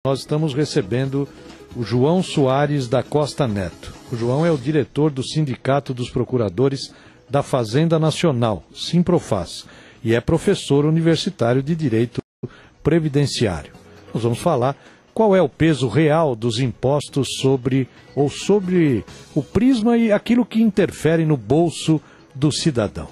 Nós estamos recebendo o João Soares da Costa Neto. O João é o diretor do Sindicato dos Procuradores da Fazenda Nacional, Simprofaz, e é professor universitário de Direito Previdenciário. Nós vamos falar qual é o peso real dos impostos sobre o prisma e aquilo que interfere no bolso do cidadão.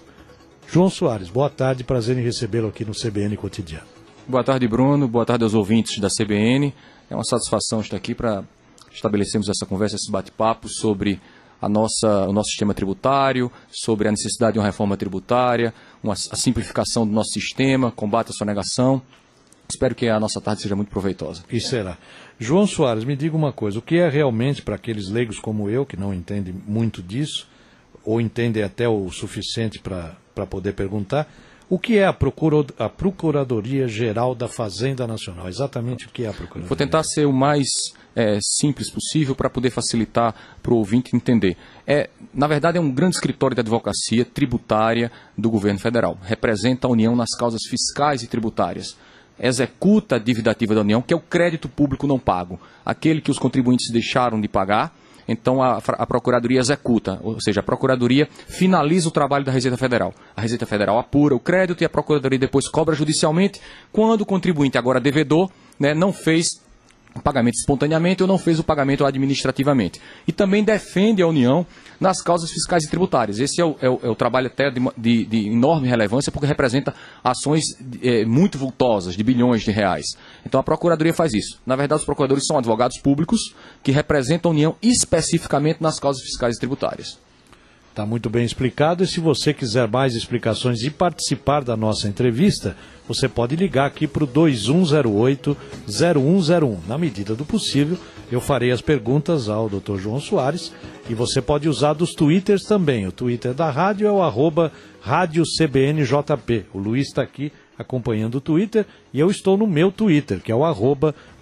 João Soares, boa tarde, prazer em recebê-lo aqui no CBN Cotidiano. Boa tarde, Bruno. Boa tarde aos ouvintes da CBN. É uma satisfação estar aqui para estabelecermos essa conversa, esse bate-papo sobre o nosso sistema tributário, sobre a necessidade de uma reforma tributária, a simplificação do nosso sistema, combate à sonegação. Espero que a nossa tarde seja muito proveitosa. E será. João Soares, me diga uma coisa, o que é realmente, para aqueles leigos como eu, que não entendem muito disso, ou entendem até o suficiente para poder perguntar, o que é a Procuradoria-Geral da Fazenda Nacional? Exatamente o que é a Procuradoria? Vou tentar ser o mais simples possível para poder facilitar para o ouvinte entender. Na verdade, é um grande escritório de advocacia tributária do governo federal. Representa a União nas causas fiscais e tributárias. Executa a dívida ativa da União, que é o crédito público não pago, aquele que os contribuintes deixaram de pagar. Então a Procuradoria executa, ou seja, a Procuradoria finaliza o trabalho da Receita Federal. A Receita Federal apura o crédito e a Procuradoria depois cobra judicialmente quando o contribuinte, agora devedor, não fez o pagamento espontaneamente ou não fez o pagamento administrativamente. E também defende a União nas causas fiscais e tributárias. Esse é o trabalho até de enorme relevância, porque representa ações muito vultosas, de bilhões de reais. Então a Procuradoria faz isso. Na verdade, os procuradores são advogados públicos que representam a União especificamente nas causas fiscais e tributárias. Está muito bem explicado, e se você quiser mais explicações e participar da nossa entrevista, você pode ligar aqui para o 2108-0101. Na medida do possível, eu farei as perguntas ao Dr. João Soares, e você pode usar dos Twitters também. O Twitter da rádio é o @RádioCBNJP. O Luiz está aqui acompanhando o Twitter, e eu estou no meu Twitter, que é o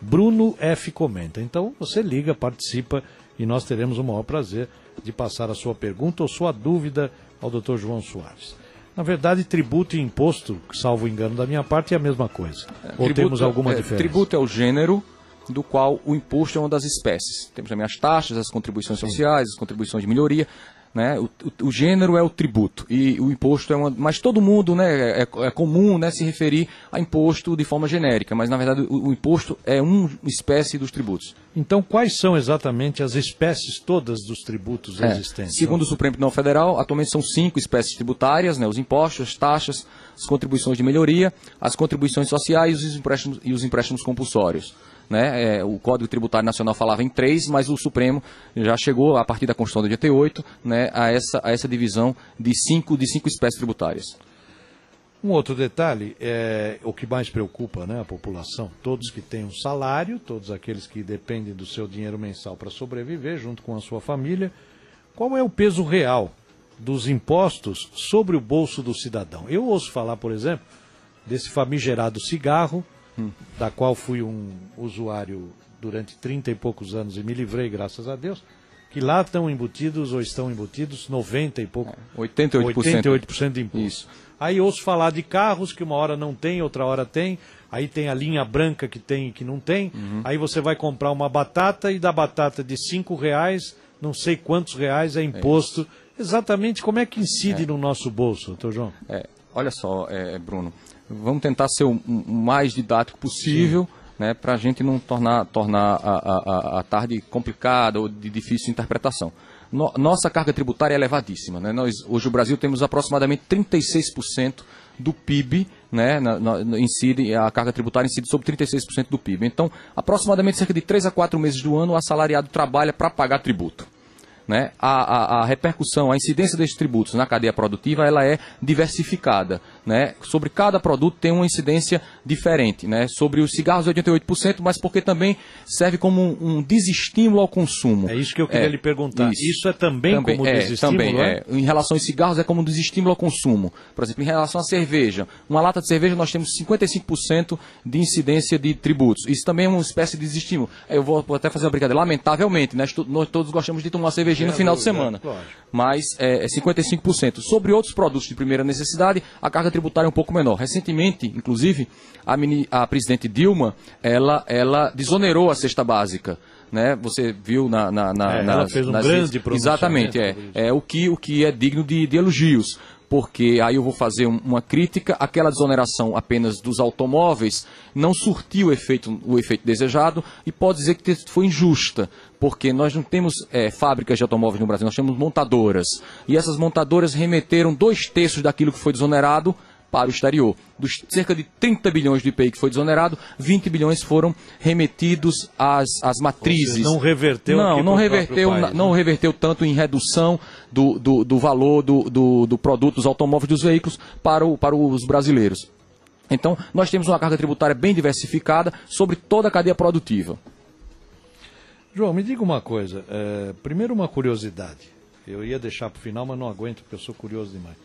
@BrunoFComenta. Então você liga, participa, e nós teremos o maior prazer de passar a sua pergunta ou sua dúvida ao Dr. João Soares. Na verdade, tributo e imposto, salvo engano da minha parte, é a mesma coisa. Ou temos alguma diferença? Tributo é o gênero do qual o imposto é uma das espécies. Temos também as taxas, as contribuições sociais, as contribuições de melhoria. Né? O gênero é o tributo e o imposto é uma... Mas todo mundo, né, é comum, né, se referir a imposto de forma genérica, mas na verdade o imposto é uma espécie dos tributos. Então quais são exatamente as espécies todas dos tributos existentes? Segundo o Supremo Tribunal Federal, atualmente são 5 espécies tributárias, né, os impostos, as taxas, as contribuições de melhoria, as contribuições sociais e os empréstimos compulsórios. Né? O Código Tributário Nacional falava em 3, mas o Supremo já chegou, a partir da Constituição de 88, né, a essa divisão de 5 espécies tributárias. Um outro detalhe, o que mais preocupa, né, a população, todos que têm um salário, todos aqueles que dependem do seu dinheiro mensal para sobreviver, junto com a sua família, qual é o peso real dos impostos sobre o bolso do cidadão? Eu ouço falar, por exemplo, desse famigerado cigarro, da qual fui um usuário durante 30 e poucos anos e me livrei, graças a Deus, que lá estão embutidos 90 e pouco, 88% de imposto. Isso. Aí ouço falar de carros que uma hora não tem, outra hora tem, aí tem a linha branca que tem e que não tem, aí você vai comprar uma batata e da batata de R$5, não sei quantos reais é imposto. Exatamente como é que incide no nosso bolso, doutor João? Olha só, Bruno, vamos tentar ser o mais didático possível, né, para a gente não tornar a tarde complicada ou de difícil interpretação. Nossa carga tributária é elevadíssima. Né? Hoje o Brasil temos aproximadamente 36% do PIB, né, a carga tributária incide sobre 36% do PIB. Então, aproximadamente cerca de 3 a 4 meses do ano, o assalariado trabalha para pagar tributo. Né? A repercussão, a incidência desses tributos na cadeia produtiva, ela é diversificada. Né? Sobre cada produto tem uma incidência diferente. Né? Sobre os cigarros, 88%, mas porque também serve como um desestímulo ao consumo. É isso que eu queria lhe perguntar. Isso é também como desestímulo? Também. Em relação aos cigarros, é como um desestímulo ao consumo. Por exemplo, em relação à cerveja, uma lata de cerveja nós temos 55% de incidência de tributos. Isso também é uma espécie de desestímulo. Eu vou até fazer uma brincadeira. Lamentavelmente, né? Nós todos gostamos de tomar cerveja no final de semana, mas 55%. Sobre outros produtos de primeira necessidade, a carga tributária um pouco menor. Recentemente, inclusive, a presidente Dilma, ela desonerou a cesta básica. Né? Você viu ela fez um grande pronunciamento. Exatamente, o que é digno de elogios. Porque aí eu vou fazer uma crítica, aquela desoneração apenas dos automóveis não surtiu o efeito desejado e pode dizer que foi injusta, porque nós não temos fábricas de automóveis no Brasil, nós temos montadoras, e essas montadoras remeteram 2/3 daquilo que foi desonerado para o exterior. Dos cerca de 30 bilhões do IPI que foi desonerado, 20 bilhões foram remetidos às matrizes. Não reverteu não reverteu tanto em redução do valor do produto, dos automóveis, dos veículos para os brasileiros. Então, nós temos uma carga tributária bem diversificada sobre toda a cadeia produtiva. João, me diga uma coisa. Primeiro, uma curiosidade. Eu ia deixar para o final, mas não aguento porque eu sou curioso demais.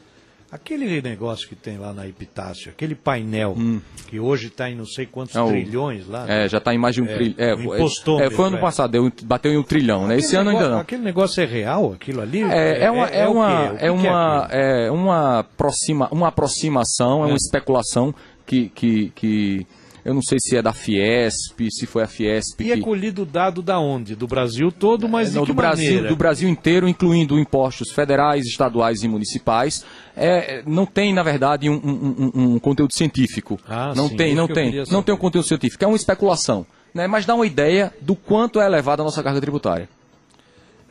Aquele negócio que tem lá na Epitácio, aquele painel, que hoje está em não sei quantos trilhões lá. Já está em mais de um trilhão. Foi ano passado, bateu em 1 trilhão, né? Esse ano ainda não. Aquele negócio é real, aquilo ali? Uma aproximação, é uma especulação que eu não sei se é da Fiesp, se foi a Fiesp. E é colhido dado da onde? Do Brasil todo, mas de que maneira? Do Brasil inteiro, incluindo impostos federais, estaduais e municipais. Não tem, na verdade, um conteúdo científico. Não tem um conteúdo científico. É uma especulação, né? Mas dá uma ideia do quanto é elevada a nossa carga tributária.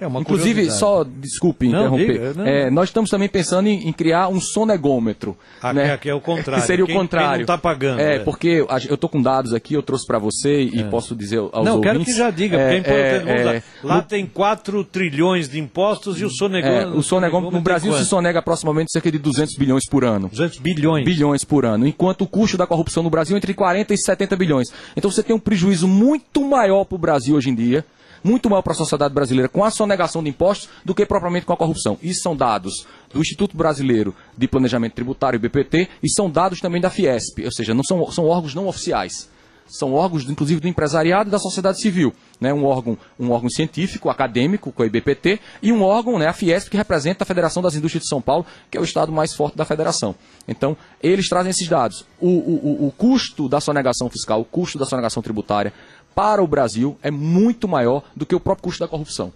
Inclusive, desculpe interromper, nós estamos também pensando em criar um sonegômetro. Né? Que é o contrário. Que seria o contrário. Quem não está pagando. Porque eu estou com dados aqui, eu trouxe para você e posso dizer aos ouvintes. Não, quero que já diga, porque é importante. Lá tem 4 trilhões de impostos e o sonegômetro... O sonegômetro no Brasil se sonega aproximadamente cerca de 200 bilhões por ano. 200 bilhões? Bilhões por ano. Enquanto o custo da corrupção no Brasil é entre 40 e 70 bilhões. Então você tem um prejuízo muito maior para o Brasil hoje em dia, muito maior para a sociedade brasileira com a sonegação de impostos do que propriamente com a corrupção. Isso são dados do Instituto Brasileiro de Planejamento Tributário, IBPT, e são dados também da Fiesp, ou seja, são órgãos não oficiais. São órgãos, inclusive, do empresariado e da sociedade civil. Né? Um órgão científico, acadêmico, com a IBPT, e um órgão, né, a Fiesp, que representa a Federação das Indústrias de São Paulo, que é o estado mais forte da federação. Então, eles trazem esses dados. O custo da sonegação fiscal, o custo da sonegação tributária, para o Brasil é muito maior do que o próprio custo da corrupção.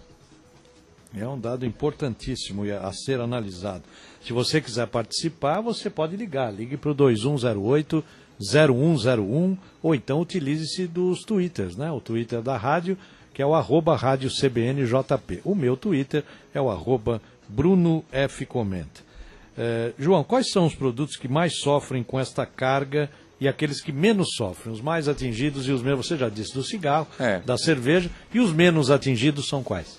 É um dado importantíssimo a ser analisado. Se você quiser participar, você pode ligar. Ligue para o 2108-0101 ou então utilize-se dos twitters, né? O Twitter da rádio, que é o @RádioCBNJP. O meu Twitter é o @BrunoFComenta. João, quais são os produtos que mais sofrem com esta carga e aqueles que menos sofrem, os mais atingidos e os menos, você já disse, do cigarro, da cerveja, e os menos atingidos são quais?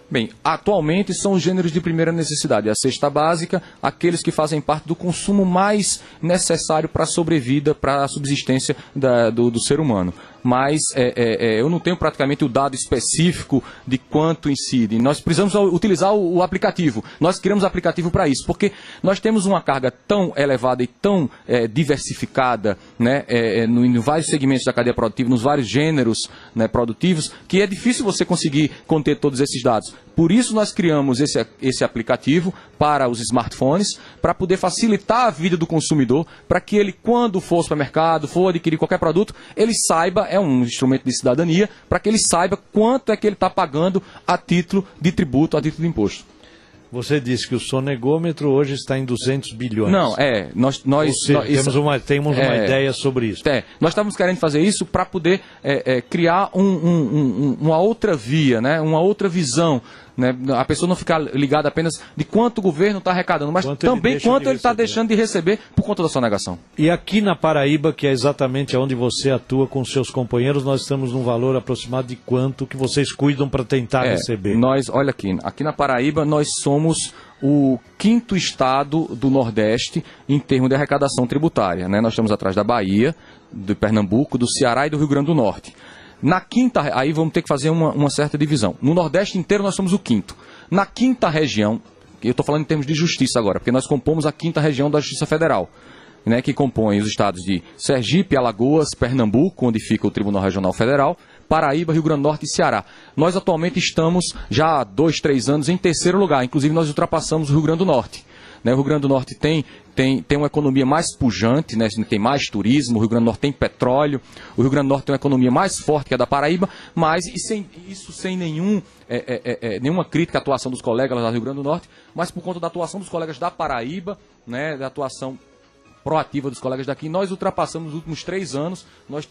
Bem, atualmente são os gêneros de primeira necessidade, a cesta básica, aqueles que fazem parte do consumo mais necessário para a sobrevida, para a subsistência do ser humano. Mas eu não tenho praticamente o dado específico de quanto incide. Nós precisamos utilizar o aplicativo. Nós criamos aplicativo para isso, porque nós temos uma carga tão elevada e tão diversificada, né, em vários segmentos da cadeia produtiva, nos vários gêneros, né, produtivos, que é difícil você conseguir conter todos esses dados. Por isso nós criamos esse aplicativo para os smartphones, para poder facilitar a vida do consumidor, para que ele, quando for ao supermercado, for adquirir qualquer produto, ele saiba, é um instrumento de cidadania, para que ele saiba quanto é que ele está pagando a título de tributo, a título de imposto. Você disse que o sonegômetro hoje está em 200 bilhões. Não, temos uma ideia sobre isso. Nós estávamos querendo fazer isso para poder criar uma outra via, né, uma outra visão. Né? A pessoa não ficar ligada apenas de quanto o governo está arrecadando, mas também quanto ele está deixando de receber por conta da sonegação. E aqui na Paraíba, que é exatamente onde você atua com seus companheiros, nós estamos num valor aproximado de quanto que vocês cuidam para tentar receber? Olha aqui na Paraíba nós somos o 5º estado do Nordeste em termos de arrecadação tributária. Né? Nós estamos atrás da Bahia, do Pernambuco, do Ceará e do Rio Grande do Norte. Na quinta, aí vamos ter que fazer uma certa divisão. No Nordeste inteiro nós somos o 5º. Na 5ª região, eu estou falando em termos de justiça agora, porque nós compomos a 5ª região da Justiça Federal, né, que compõe os estados de Sergipe, Alagoas, Pernambuco, onde fica o Tribunal Regional Federal, Paraíba, Rio Grande do Norte e Ceará. Nós atualmente estamos já há 2, 3 anos em 3º lugar, inclusive nós ultrapassamos o Rio Grande do Norte. O Rio Grande do Norte tem tem uma economia mais pujante, né? Tem mais turismo, o Rio Grande do Norte tem petróleo, o Rio Grande do Norte tem uma economia mais forte que a da Paraíba, mas sem nenhuma crítica à atuação dos colegas lá do Rio Grande do Norte, mas por conta da atuação dos colegas da Paraíba, né? Da atuação proativa dos colegas daqui, nós ultrapassamos nos últimos 3 anos, nós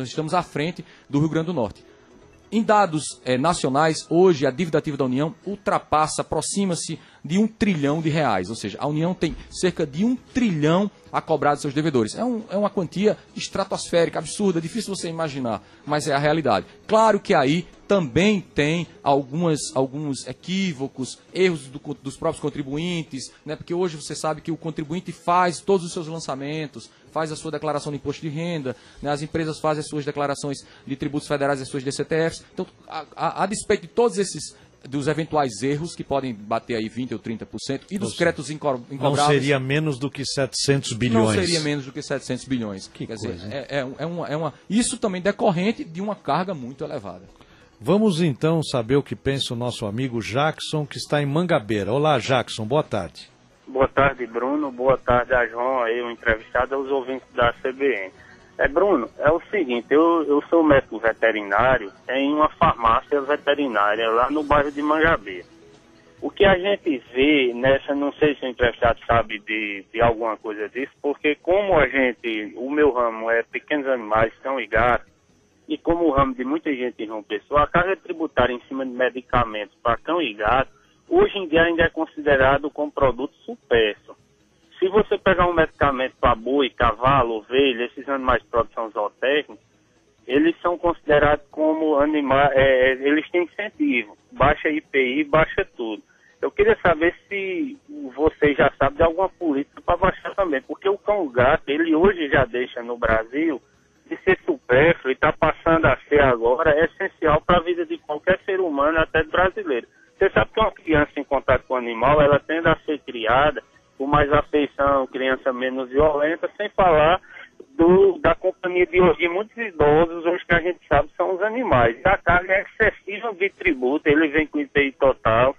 estamos à frente do Rio Grande do Norte. Em dados nacionais, hoje a dívida ativa da União aproxima-se de R$1 trilhão, ou seja, a União tem cerca de R$1 trilhão a cobrar dos seus devedores. É uma quantia estratosférica, absurda, difícil você imaginar, mas é a realidade. Claro que aí também tem alguns equívocos, erros dos próprios contribuintes, né? Porque hoje você sabe que o contribuinte faz todos os seus lançamentos, faz a sua declaração de imposto de renda, né? As empresas fazem as suas declarações de tributos federais e as suas DCTFs. Então, a despeito de todos dos eventuais erros, que podem bater aí 20% ou 30%, e dos créditos incobráveis... Não seria menos do que 700 bilhões. Não seria menos do que 700 bilhões. Quer dizer, dizer, isso também decorrente de uma carga muito elevada. Vamos então saber o que pensa o nosso amigo Jackson, que está em Mangabeira. Olá, Jackson, boa tarde. Boa tarde, Bruno. Boa tarde a João, aí, o entrevistado, aos ouvintes da CBN. Bruno, é o seguinte, eu sou médico veterinário em uma farmácia veterinária lá no bairro de Mangabeira. O que a gente vê nessa, não sei se o entrevistado sabe de alguma coisa disso, porque como o meu ramo é pequenos animais, cão e gato, e como o ramo de muita gente em João Pessoa, a carga tributária em cima de medicamentos para cão e gato, hoje em dia ainda é considerado como produto supérfluo. Se você pegar um medicamento para boi, cavalo, ovelha, esses animais de produção zootécnica, eles são considerados como animais, eles têm incentivo, baixa IPI, baixa tudo. Eu queria saber se você já sabe de alguma política para baixar também, porque o cão-gato, ele hoje já deixa no Brasil de ser supérfluo e está passando a ser agora essencial para a vida de qualquer ser humano, até brasileiro. Você sabe que uma criança em contato com o animal, ela tende a ser criada com mais afeição, criança menos violenta, sem falar da companhia de muitos idosos, hoje que a gente sabe são os animais. E a carga é excessiva de tributo, ele vem com IPI total,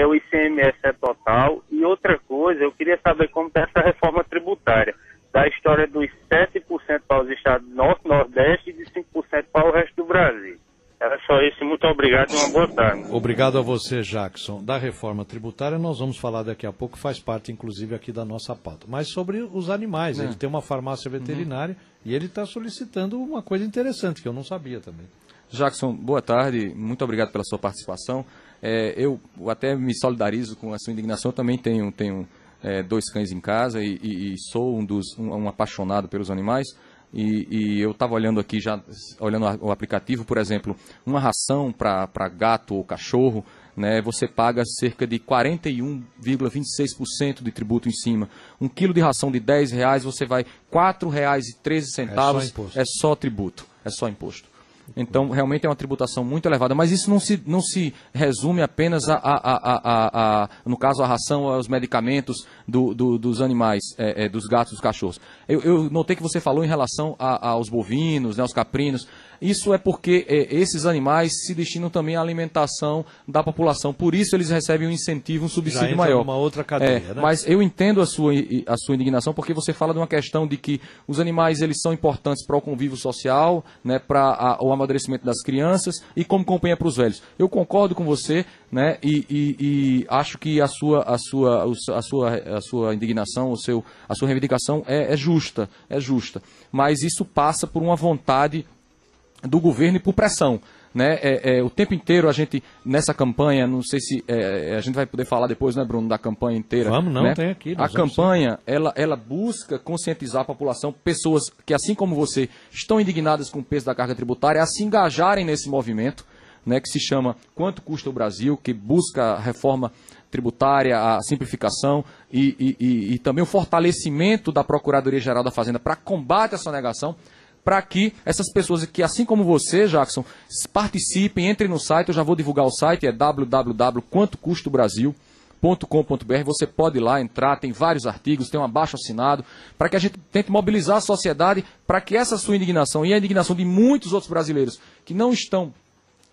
o ICMS é total. E outra coisa, eu queria saber como está essa reforma tributária, da história dos 7% para os estados do Norte, Nordeste e de 5% para o resto do Brasil. Era só isso, muito obrigado e uma boa tarde. Obrigado a você, Jackson. Da reforma tributária nós vamos falar daqui a pouco, faz parte inclusive aqui da nossa pauta. Mas sobre os animais, ele tem uma farmácia veterinária e ele está solicitando uma coisa interessante que eu não sabia também. Jackson, boa tarde, muito obrigado pela sua participação. Eu até me solidarizo com a sua indignação, eu também tenho 2 cães em casa e sou um apaixonado pelos animais. E eu estava olhando aqui, olhando o aplicativo, por exemplo, uma ração para gato ou cachorro, né, você paga cerca de 41,26% de tributo em cima. 1 quilo de ração de R$10, você vai R$ 4,13, é só tributo, é só imposto. Então, realmente é uma tributação muito elevada, mas isso não se resume apenas no caso, a ração, aos medicamentos dos animais, dos gatos, dos cachorros. Eu notei que você falou em relação aos bovinos, né, aos caprinos. Isso é porque esses animais se destinam também à alimentação da população. Por isso eles recebem um incentivo, um subsídio maior. Uma outra cadeia, né? Mas eu entendo a sua indignação, porque você fala de uma questão de que os animais eles são importantes para o convívio social, né, para o amadurecimento das crianças e como companhia para os velhos. Eu concordo com você, né, e acho que a sua indignação, a sua reivindicação é justa. Mas isso passa por uma vontade do governo e por pressão, né? O tempo inteiro a gente, nessa campanha, não sei se a gente vai poder falar depois, né, Bruno, da campanha inteira. Vamos, não, né? Tem aqui. A campanha, ela busca conscientizar a população, pessoas que, assim como você, estão indignadas com o peso da carga tributária, a se engajarem nesse movimento, né, que se chama Quanto Custa o Brasil, que busca a reforma tributária, a simplificação e também o fortalecimento da Procuradoria-Geral da Fazenda para combate à sonegação, para que essas pessoas que, assim como você, Jackson, participem, entrem no site. Eu já vou divulgar o site, é www.quantocustobrasil.com.br. Você pode ir lá, entrar, tem vários artigos, tem um abaixo-assinado, para que a gente tente mobilizar a sociedade para que essa sua indignação e a indignação de muitos outros brasileiros que não estão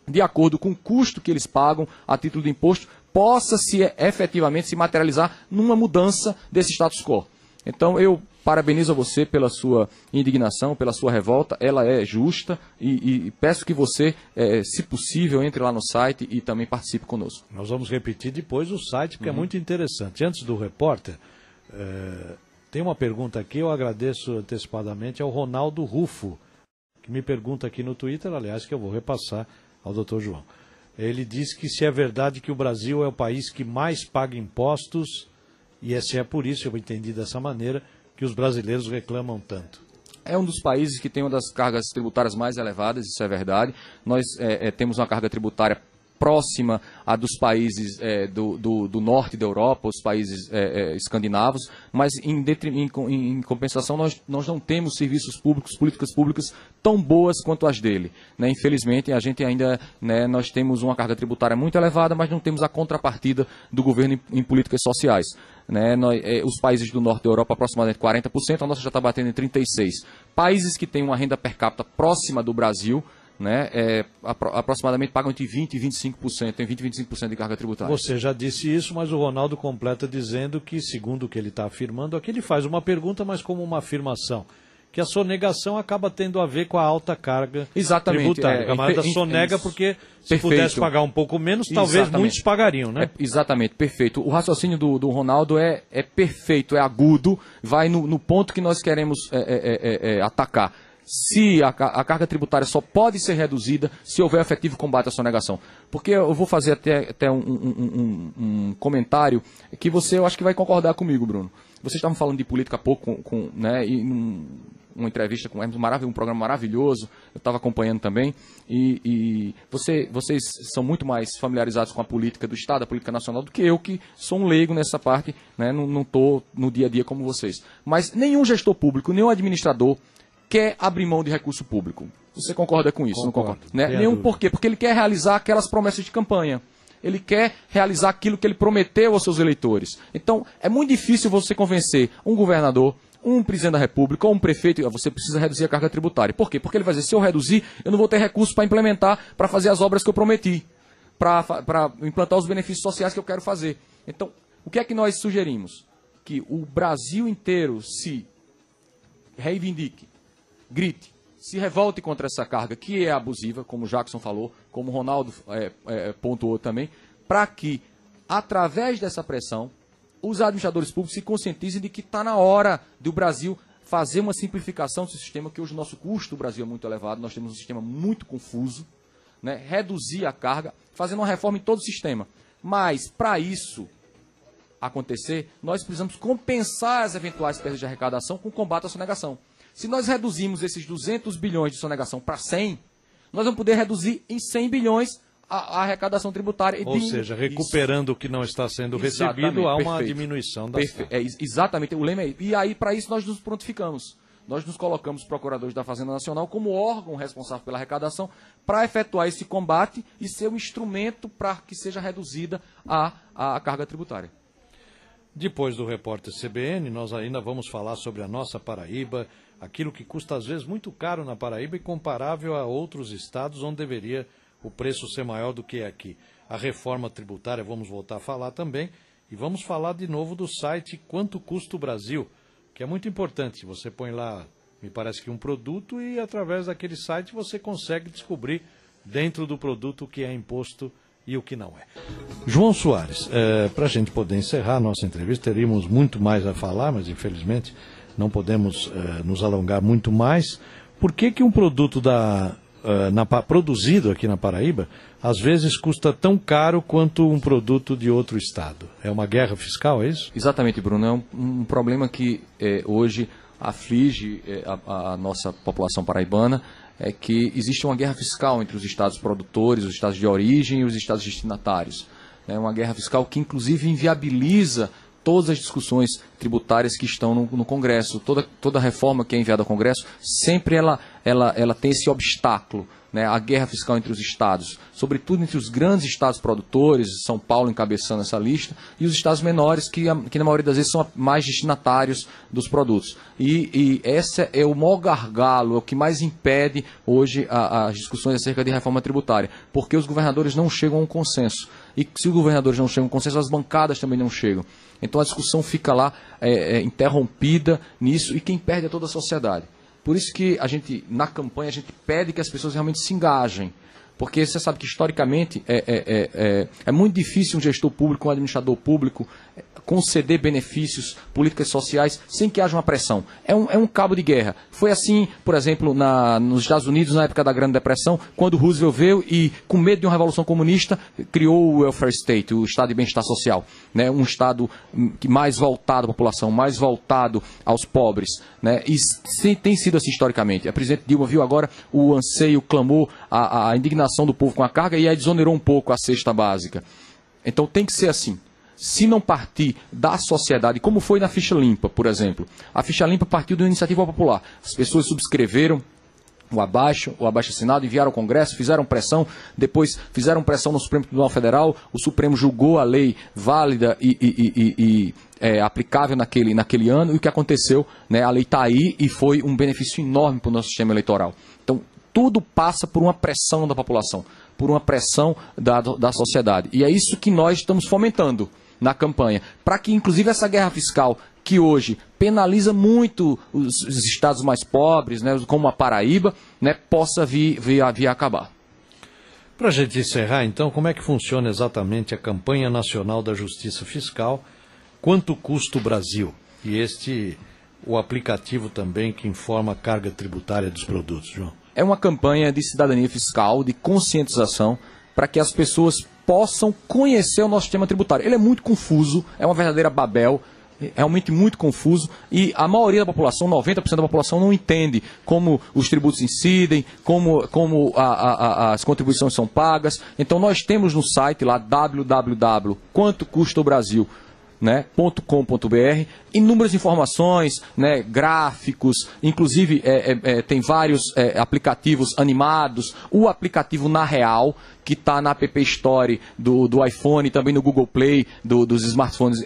de acordo com o custo que eles pagam a título de imposto, possa efetivamente se materializar numa mudança desse status quo. Então, eu parabenizo a você pela sua indignação, pela sua revolta, ela é justa e peço que você, se possível, entre lá no site e também participe conosco. Nós vamos repetir depois o site, porque é muito interessante. Antes do repórter, tem uma pergunta aqui, eu agradeço antecipadamente ao Ronaldo Rufo, que me pergunta aqui no Twitter, aliás, que eu vou repassar ao Dr. João. Ele diz que se é verdade que o Brasil é o país que mais paga impostos, e se é por isso, eu entendi dessa maneira, que os brasileiros reclamam tanto. É um dos países que tem uma das cargas tributárias mais elevadas, isso é verdade. Nós temos uma carga tributária próxima à dos países do norte da Europa, os países escandinavos, mas em compensação nós não temos serviços públicos, políticas públicas tão boas quanto as dele. Né? Infelizmente, a gente ainda, nós temos uma carga tributária muito elevada, mas não temos a contrapartida do governo em políticas sociais. Né? Os países do norte da Europa, aproximadamente 40%, a nossa já está batendo em 36%. Países que têm uma renda per capita próxima do Brasil, aproximadamente pagam entre 20% e 25%, tem 20% e 25% de carga tributária. Você já disse isso, mas o Ronaldo completa dizendo que, segundo o que ele está afirmando, aqui ele faz uma pergunta, mas como uma afirmação, que a sonegação acaba tendo a ver com a alta carga tributária. A camarada sonega porque se pudesse pagar um pouco menos, talvez muitos pagariam, né? Exatamente, perfeito. O raciocínio do Ronaldo é perfeito, é agudo, vai no ponto que nós queremos atacar. Se a carga tributária só pode ser reduzida se houver efetivo combate à sonegação. Porque eu vou fazer até um comentário que eu acho que vai concordar comigo, Bruno. Vocês estavam falando de política há pouco, uma entrevista com o Hermes, um programa maravilhoso, eu estava acompanhando também, e vocês são muito mais familiarizados com a política do Estado, a política nacional, do que eu, que sou um leigo nessa parte, né? Não estou no dia a dia como vocês. Mas nenhum gestor público, nenhum administrador quer abrir mão de recurso público. Você concorda com isso? Concordo. Não concorda? Né? Nenhum por quê? Porque ele quer realizar aquelas promessas de campanha. Ele quer realizar aquilo que ele prometeu aos seus eleitores. Então, é muito difícil você convencer um governador, um presidente da República ou um prefeito, você precisa reduzir a carga tributária. Por quê? Porque ele vai dizer, se eu reduzir, eu não vou ter recursos para implementar, para fazer as obras que eu prometi, para implantar os benefícios sociais que eu quero fazer. Então, o que é que nós sugerimos? Que o Brasil inteiro se reivindique, grite, se revolte contra essa carga que é abusiva, como o Jackson falou, como o Ronaldo pontuou também, para que, através dessa pressão, os administradores públicos se conscientizem de que está na hora do Brasil fazer uma simplificação do sistema, que hoje o nosso custo do Brasil é muito elevado, nós temos um sistema muito confuso, né? Reduzir a carga, fazendo uma reforma em todo o sistema. Mas, para isso acontecer, nós precisamos compensar as eventuais perdas de arrecadação com o combate à sonegação. Se nós reduzirmos esses 200 bilhões de sonegação para 100, nós vamos poder reduzir em 100 bilhões a arrecadação tributária. Ou seja, recuperando o que não está sendo recebido, há uma diminuição da exatamente, o lema é isso. E aí, para isso, nós nos prontificamos. Nós nos colocamos procuradores da Fazenda Nacional como órgão responsável pela arrecadação para efetuar esse combate e ser um instrumento para que seja reduzida a carga tributária. Depois do repórter CBN, nós ainda vamos falar sobre a nossa Paraíba, aquilo que custa às vezes muito caro na Paraíba e comparável a outros estados onde deveria o preço ser maior do que aqui. A reforma tributária, vamos voltar a falar também, e vamos falar de novo do site Quanto Custa o Brasil, que é muito importante. Você põe lá, me parece que um produto, e através daquele site você consegue descobrir dentro do produto o que é imposto e o que não é. João Soares, para a gente poder encerrar a nossa entrevista, teríamos muito mais a falar, mas infelizmente não podemos nos alongar muito mais. Por que um produto produzido aqui na Paraíba, às vezes custa tão caro quanto um produto de outro estado? É uma guerra fiscal, é isso? Exatamente, Bruno. É um problema que hoje aflige a nossa população paraibana, é que existe uma guerra fiscal entre os estados produtores, os estados de origem e os estados destinatários. É uma guerra fiscal que, inclusive, inviabiliza todas as discussões tributárias que estão no Congresso. Toda reforma que é enviada ao Congresso, sempre ela tem esse obstáculo, né, a guerra fiscal entre os estados, sobretudo entre os grandes estados produtores, São Paulo encabeçando essa lista, e os estados menores, que na maioria das vezes são mais destinatários dos produtos. E esse é o maior gargalo, é o que mais impede hoje as discussões acerca de reforma tributária, porque os governadores não chegam a um consenso. E se os governadores não chegam a um consenso, as bancadas também não chegam. Então a discussão fica lá interrompida nisso, e quem perde é toda a sociedade. Por isso que a gente, na campanha, a gente pede que as pessoas realmente se engajem. Porque você sabe que, historicamente, é muito difícil um gestor público, um administrador público, conceder benefícios, políticas sociais, sem que haja uma pressão. É um cabo de guerra. Foi assim, por exemplo, nos Estados Unidos, na época da Grande Depressão, quando Roosevelt veio e, com medo de uma revolução comunista, criou o welfare state, o Estado de bem-estar social. Né? Um Estado mais voltado à população, mais voltado aos pobres. Né? E tem sido assim historicamente. A presidente Dilma viu agora o anseio, o clamor, a indignação do povo com a carga, e aí desonerou um pouco a cesta básica. Então tem que ser assim. Se não partir da sociedade, como foi na ficha limpa, por exemplo. A ficha limpa partiu de uma iniciativa popular. As pessoas subscreveram o abaixo-assinado, enviaram ao Congresso, fizeram pressão, depois fizeram pressão no Supremo Tribunal Federal, o Supremo julgou a lei válida e aplicável naquele ano, e o que aconteceu, né, a lei está aí e foi um benefício enorme para o nosso sistema eleitoral. Então, tudo passa por uma pressão da população, por uma pressão da sociedade. E é isso que nós estamos fomentando na campanha, para que, inclusive, essa guerra fiscal, que hoje penaliza muito os estados mais pobres, né, como a Paraíba, né, possa vir a acabar. Para a gente encerrar, então, como é que funciona exatamente a campanha nacional da Justiça Fiscal? Quanto custa o Brasil? E o aplicativo também que informa a carga tributária dos produtos, João. É uma campanha de cidadania fiscal, de conscientização, para que as pessoas possam conhecer o nosso sistema tributário. Ele é muito confuso, é uma verdadeira Babel, realmente muito confuso, e a maioria da população, 90% da população, não entende como os tributos incidem, como as contribuições são pagas. Então nós temos no site lá www.quantocustaobrasil, né, .com.br, inúmeras informações, né, gráficos, inclusive tem vários aplicativos animados, o aplicativo Na Real, que está na App Store do iPhone, também no Google Play, dos smartphones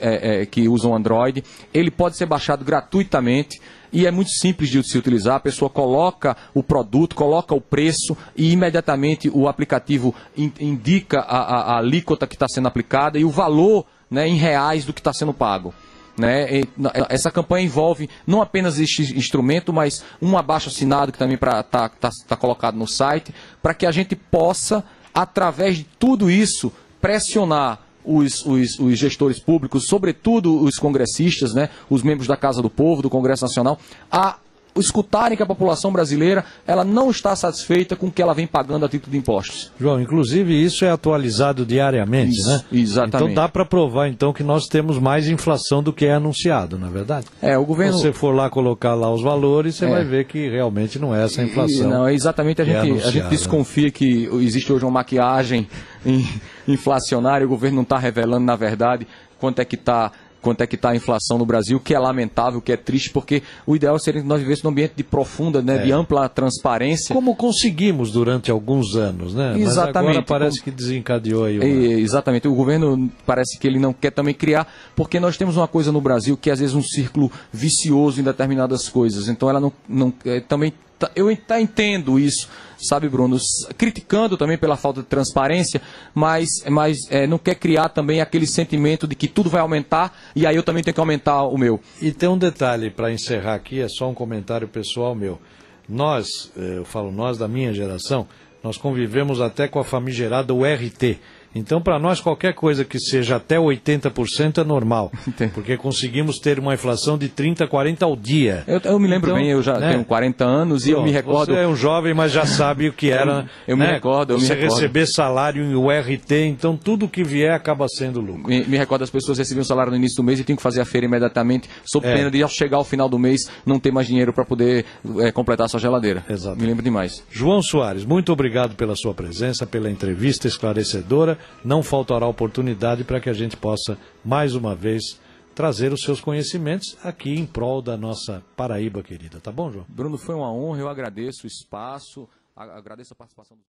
que usam Android. Ele pode ser baixado gratuitamente e é muito simples de se utilizar. A pessoa coloca o produto, coloca o preço e imediatamente o aplicativo indica a alíquota que está sendo aplicada e o valor, né, em reais do que está sendo pago. Né? Essa campanha envolve não apenas este instrumento, mas um abaixo-assinado que também está colocado no site, para que a gente possa, através de tudo isso, pressionar os gestores públicos, sobretudo os congressistas, né, os membros da Casa do Povo, do Congresso Nacional, a escutarem que a população brasileira ela não está satisfeita com o que ela vem pagando a título de impostos. João, inclusive isso é atualizado diariamente, isso, né? Exatamente. Então dá para provar então que nós temos mais inflação do que é anunciado, não é verdade? O governo... Se você for lá colocar lá os valores, você vai ver que realmente não é essa inflação. Não, exatamente, a gente desconfia que existe hoje uma maquiagem inflacionária, o governo não está revelando, na verdade, quanto é que está a inflação no Brasil, que é lamentável, que é triste, porque o ideal seria que nós vivêssemos num ambiente de profunda, né, de ampla transparência. Como conseguimos durante alguns anos, né? Exatamente. Mas agora parece que desencadeou aí. Exatamente. O governo parece que ele não quer também criar, porque nós temos uma coisa no Brasil que é, às vezes, um círculo vicioso em determinadas coisas. Então ela também... Eu entendo isso, sabe, Bruno? Criticando também pela falta de transparência, mas não quer criar também aquele sentimento de que tudo vai aumentar e aí eu também tenho que aumentar o meu. E tem um detalhe para encerrar aqui, é só um comentário pessoal meu. Nós, eu falo nós da minha geração, nós convivemos até com a famigerada URT. Então, para nós, qualquer coisa que seja até 80% é normal, porque conseguimos ter uma inflação de 30%, 40% ao dia. Eu me lembro bem, eu já tenho 40 anos e eu me recordo... Você é um jovem, mas já sabe o que era. Eu me recordo. Você receber salário em URT, então tudo que vier acaba sendo lucro. Me recordo, as pessoas recebiam salário no início do mês e tinham que fazer a feira imediatamente, sob pena de, ao chegar ao final do mês, não ter mais dinheiro para poder completar a sua geladeira. Exato. Me lembro demais. João Soares, muito obrigado pela sua presença, pela entrevista esclarecedora. Não faltará oportunidade para que a gente possa, mais uma vez, trazer os seus conhecimentos aqui em prol da nossa Paraíba querida. Tá bom, João? Bruno, foi uma honra, eu agradeço o espaço. Agradeço a participação dos